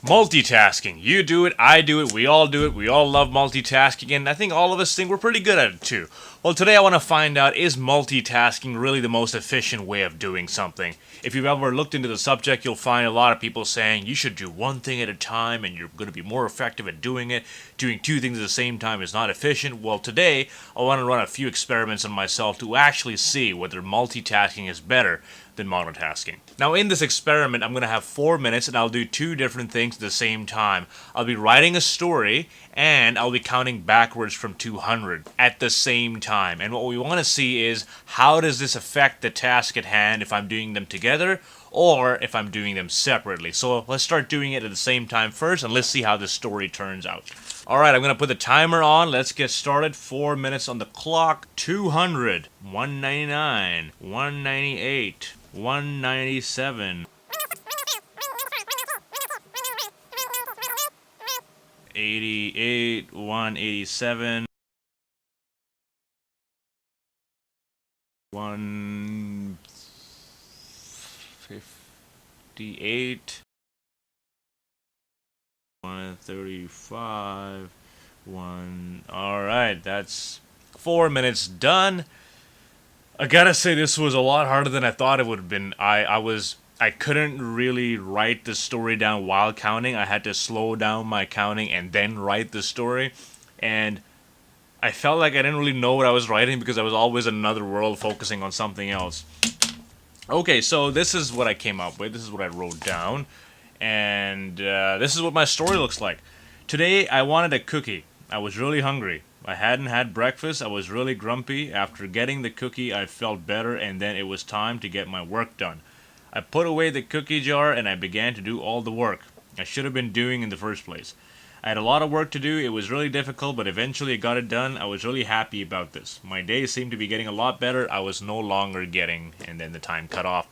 Multitasking. You do it, I do it, we all do it, we all love multitasking, and I think all of us think we're pretty good at it too. Well, today I want to find out, is multitasking really the most efficient way of doing something? If you've ever looked into the subject, you'll find a lot of people saying you should do one thing at a time and you're going to be more effective at doing it. Doing two things at the same time is not efficient. Well, today I want to run a few experiments on myself to actually see whether multitasking is better than monotasking. Now, in this experiment, I'm going to have 4 minutes and I'll do two different things at the same time. I'll be writing a story and I'll be counting backwards from 200 at the same time. And what we want to see is, how does this affect the task at hand if I'm doing them together or if I'm doing them separately. So let's start doing it at the same time first, and let's see how this story turns out. Alright, I'm going to put the timer on. Let's get started. 4 minutes on the clock. 200, 199, 198, 197, 88, 187, 158, 135, 1... Alright, that's 4 minutes done. I gotta say, this was a lot harder than I thought it would have been. I couldn't really write the story down while counting. I had to slow down my counting and then write the story. And I felt like I didn't really know what I was writing because I was always in another world focusing on something else. Okay, so this is what I came up with. This is what I wrote down. And this is what my story looks like. Today, I wanted a cookie. I was really hungry. I hadn't had breakfast. I was really grumpy. After getting the cookie, I felt better, and then it was time to get my work done. I put away the cookie jar, and I began to do all the work I should have been doing in the first place. I had a lot of work to do. It was really difficult, but eventually I got it done. I was really happy about this. My day seemed to be getting a lot better. I was no longer getting, and then the time cut off.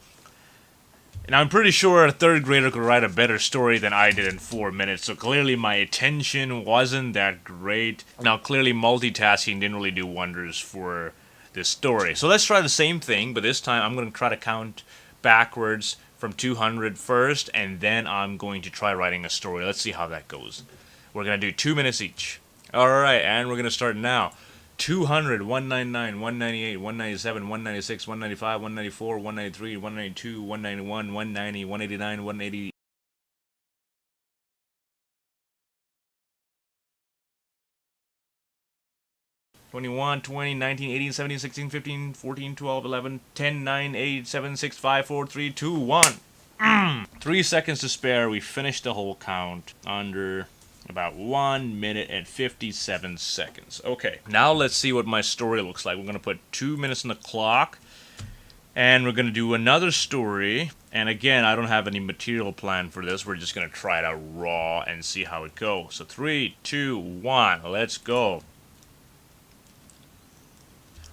And I'm pretty sure a third grader could write a better story than I did in 4 minutes, so clearly my attention wasn't that great. Now, clearly multitasking didn't really do wonders for this story. So let's try the same thing, but this time I'm going to try to count backwards from 200 first, and then I'm going to try writing a story. Let's see how that goes. We're going to do 2 minutes each. Alright, and we're going to start now. 200, 199, 198, 197, 196, 195, 194, 193, 192, 191, 190, 189, 180... 21, 20, 19, 18, 17, 16, 15, 14, 12, 11, 10, 9, 8, 7, 6, 5, 4, 3, 2, 1. 3 seconds to spare. We finished the whole count under about 1 minute and 57 seconds. Okay, now let's see what my story looks like. We're going to put 2 minutes on the clock, and we're going to do another story. And again, I don't have any material plan for this. We're just going to try it out raw and see how it goes. So 3, 2, 1, let's go.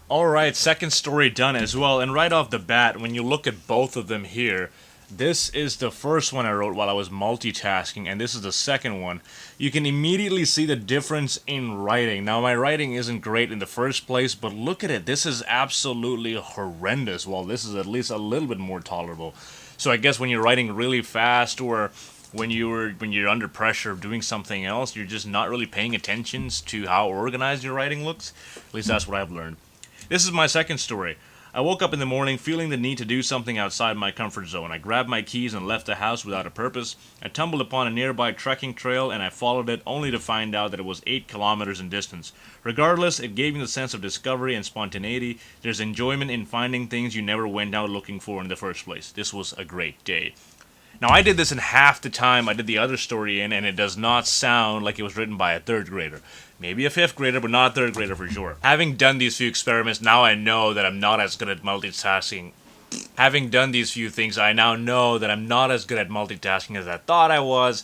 Alright, second story done as well. And right off the bat, when you look at both of them here, this is the first one I wrote while I was multitasking, and this is the second one. You can immediately see the difference in writing. Now, my writing isn't great in the first place, but look at it. This is absolutely horrendous. Well, this is at least a little bit more tolerable. So I guess when you're writing really fast, or when you're under pressure of doing something else, you're just not really paying attention to how organized your writing looks. At least that's what I've learned. This is my second story. I woke up in the morning feeling the need to do something outside my comfort zone. I grabbed my keys and left the house without a purpose. I tumbled upon a nearby trekking trail and I followed it, only to find out that it was 8 kilometers in distance. Regardless, it gave me the sense of discovery and spontaneity. There's enjoyment in finding things you never went out looking for in the first place. This was a great day. Now, I did this in half the time I did the other story in, and it does not sound like it was written by a third grader. Maybe a fifth grader, but not a third grader for sure. Having done these few experiments, now I know that I'm not as good at multitasking. Having done these few things, I now know that I'm not as good at multitasking as I thought I was.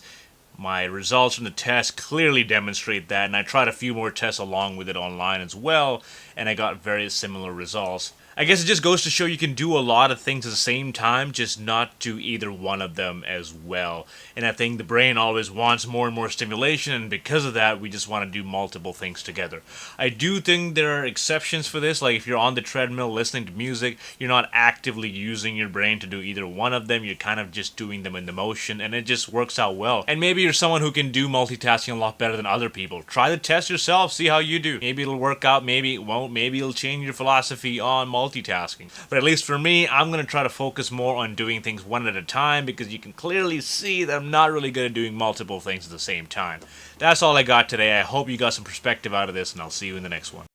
My results from the test clearly demonstrate that, and I tried a few more tests along with it online as well, and I got very similar results. I guess it just goes to show you can do a lot of things at the same time, just not do either one of them as well. And I think the brain always wants more and more stimulation, and because of that, we just want to do multiple things together. I do think there are exceptions for this, like if you're on the treadmill listening to music, you're not actively using your brain to do either one of them, you're kind of just doing them in the motion, and it just works out well. And maybe you're someone who can do multitasking a lot better than other people. Try the test yourself, see how you do. Maybe it'll work out, maybe it won't, maybe it'll change your philosophy on multitasking. But at least for me, I'm going to try to focus more on doing things one at a time, because you can clearly see that I'm not really good at doing multiple things at the same time. That's all I got today. I hope you got some perspective out of this, and I'll see you in the next one.